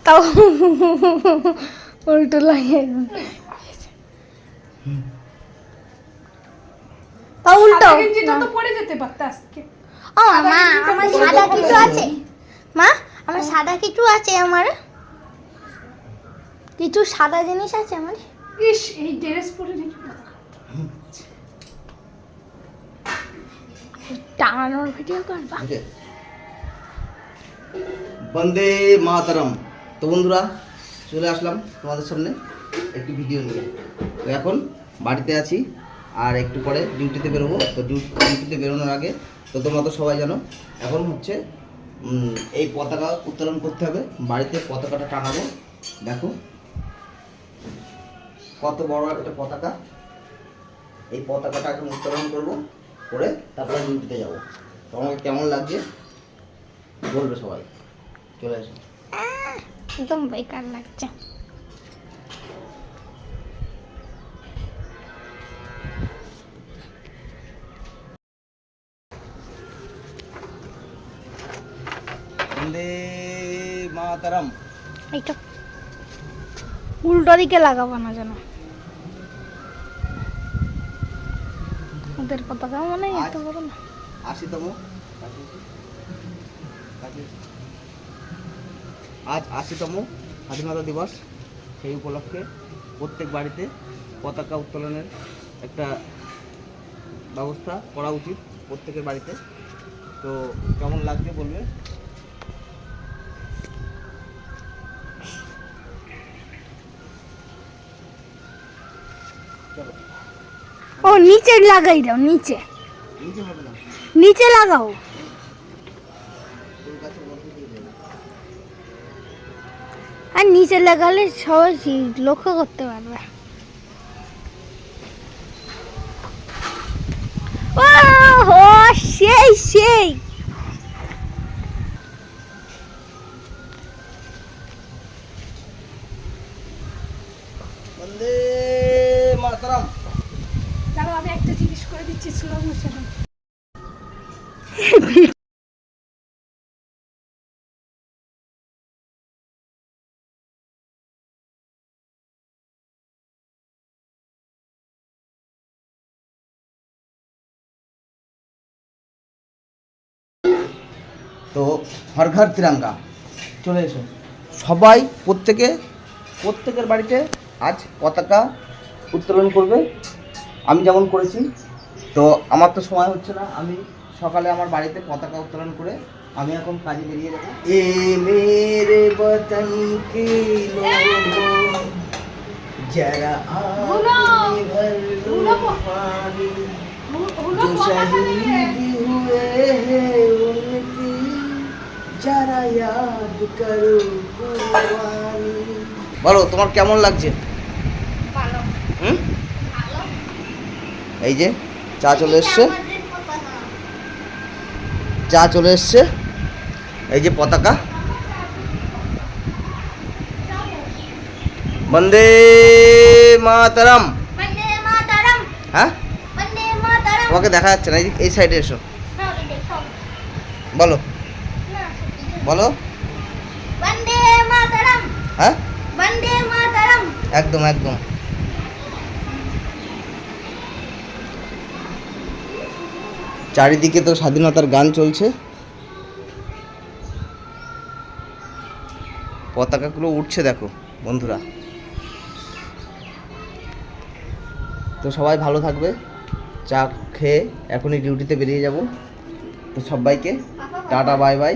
তাও উল্টো লাগে তাও উল্টো গেঞ্জিটা তো পরে যেতে পারতে আজকে। ও মা আমার সাদা কিছু আছে মা আমার সাদা কিছু আছে আমার কিছু সাদা জিনিস আছে আমার ইস এই ড্রেস পরে নাকি টাঙানোর ভিডিও করবা বন্দে মাতরম। তো বন্ধুরা চলে আসলাম তোমাদের সামনে একটি ভিডিও নিয়ে। তো এখন বাড়িতে আছি আর একটু পরে ডিউটিতে বেরোবো। তো ডিউটিতে বেরোনোর আগে তো তোমরা তো সবাই জানো এখন হচ্ছে এই পতাকা উত্তোলন করতে হবে। বাড়িতে পতাকাটা টাঙাবো। দেখো কত বড় একটা পতাকা। এই পতাকাটা এখন উত্তোলন করবো করে তারপরে ডিউটিতে যাবো। তো আমাকে কেমন লাগছে বলবে সবাই। চলে আসো। একদম বেকার লাগছে বন্দে মাতরম। এইটা উল্টো দিকে লাগাবো না যেন ওদের পতাকা মনে হয় এত বড় না 80তম আজ 80তম স্বাধীনতা দিবস। সেই উপলক্ষে প্রত্যেক বাড়িতে পতাকা উত্তোলনের একটা ব্যবস্থা করা উচিত প্রত্যেকের বাড়িতে। তো কেমন লাগছে বলবে। চলো ও নিচে লাগাই দাও নিচে নিচে হবে না নিচে লাগাও তোর কাছে মধ্যে দিয়ে দেবে। আর নিচে লাগালে সবাই লক্ষ্য করতে পারবে ও হো সেই সেই বন্দে মাতরম। দাঁড়াও আমি একটা জিনিস করে দিচ্ছি স্লো মোশনে। তো হর ঘর তিরঙ্গা চলে এসো সবাই। প্রত্যেকের বাড়িতে আজ পতাকা উত্তোলন করবে। আমি যেমন করেছি। তো আমার তো সময় হচ্ছে না। আমি সকালে আমার বাড়িতে পতাকা উত্তোলন করে আমি এখন কাজে বেরিয়ে যাবো। এ মেরে বতন কি লোগো যারা আগে ভর লো পানি जो शहीद हुए हैं उनकी जरा याद करो कुर्बानी। বলো তোমার কেমন লাগছে। এই যে চা চলে এসছে এই যে পতাকা। বন্দে মাতরম। হ্যাঁ তোমাকে দেখা যাচ্ছে না এই সাইডে এসো বলো বলো বন্দে মাতরম হ্যাঁ বন্দে মাতরম একদম একদম। চারিদিকে তো স্বাধীনতার গান চলছে। পতাকাগুলো উঠছে দেখো বন্ধুরা। তো সবাই ভালো থাকবে। চা খেয়ে এখনই ডিউটিতে বেরিয়ে যাব। তো সবাইকে টাটা বাই বাই।